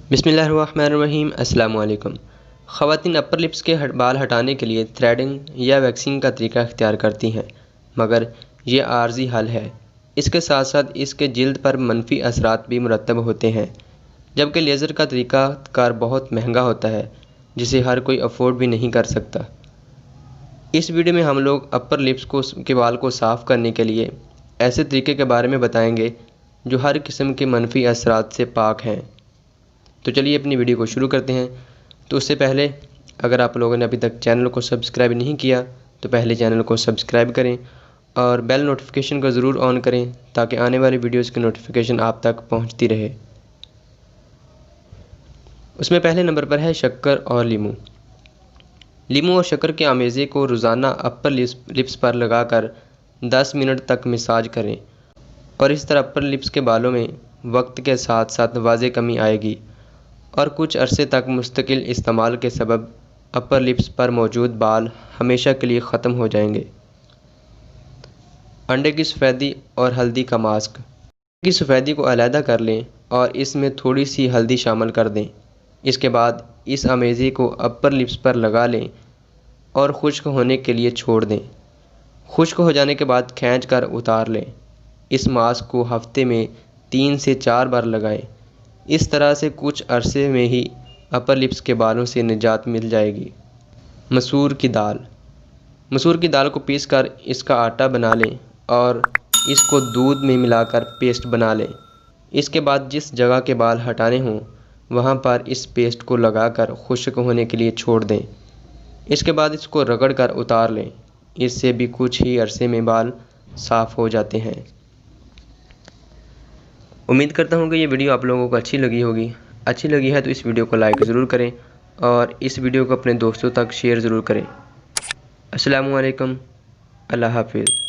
बिस्मिल्लाहिर्रहमानिर्रहीम। अस्सलाम वालेकुम। ख़वातीन अपर लिप्स के बाल हटाने के लिए थ्रेडिंग या वैक्सिंग का तरीका इख्तियार करती हैं, मगर ये आर्जी हल है। इसके साथ साथ इसके जिल्द पर मनफी असरात भी मुरतब होते हैं, जबकि लेज़र का तरीका कार बहुत महंगा होता है, जिसे हर कोई अफोर्ड भी नहीं कर सकता। इस वीडियो में हम लोग अपर लिप्स के बाल को साफ़ करने के लिए ऐसे तरीके के बारे में बताएंगे जो हर किस्म के मनफी असरात से पाक हैं। तो चलिए अपनी वीडियो को शुरू करते हैं। तो उससे पहले अगर आप लोगों ने अभी तक चैनल को सब्सक्राइब नहीं किया तो पहले चैनल को सब्सक्राइब करें और बेल नोटिफिकेशन को ज़रूर ऑन करें ताकि आने वाली वीडियोज़ की नोटिफिकेशन आप तक पहुंचती रहे। उसमें पहले नंबर पर है शक्कर और लीमू। लीमू और शक्कर के आमेज़े को रोज़ाना अपर लिप्स पर लगाकर 10 मिनट तक मसाज करें और इस तरह अपर लिप्स के बालों में वक्त के साथ साथ वाज़ेह कमी आएगी और कुछ अरसे तक मुस्तकिल इस्तेमाल के सबब अपर लिप्स पर मौजूद बाल हमेशा के लिए ख़त्म हो जाएंगे। अंडे की सफ़ेदी और हल्दी का मास्क। अंडे की सफ़ेदी को अलहदा कर लें और इसमें थोड़ी सी हल्दी शामिल कर दें। इसके बाद इस आमेज़े को अपर लिप्स पर लगा लें और खुश्क होने के लिए छोड़ दें। खुश्क हो जाने के बाद खींच कर उतार लें। इस मास्क को हफ्ते में 3 से 4 बार लगाएं। इस तरह से कुछ अरसे में ही अपर लिप्स के बालों से निजात मिल जाएगी। मसूर की दाल। मसूर की दाल को पीसकर इसका आटा बना लें और इसको दूध में मिलाकर पेस्ट बना लें। इसके बाद जिस जगह के बाल हटाने हों वहाँ पर इस पेस्ट को लगाकर खुश्क होने के लिए छोड़ दें। इसके बाद इसको रगड़ कर उतार लें। इससे भी कुछ ही अरसे में बाल साफ़ हो जाते हैं। उम्मीद करता हूँ कि ये वीडियो आप लोगों को अच्छी लगी होगी। अच्छी लगी है तो इस वीडियो को लाइक ज़रूर करें और इस वीडियो को अपने दोस्तों तक शेयर ज़रूर करें। अस्सलामु अलैकुम। अल्लाह हाफ़िज़।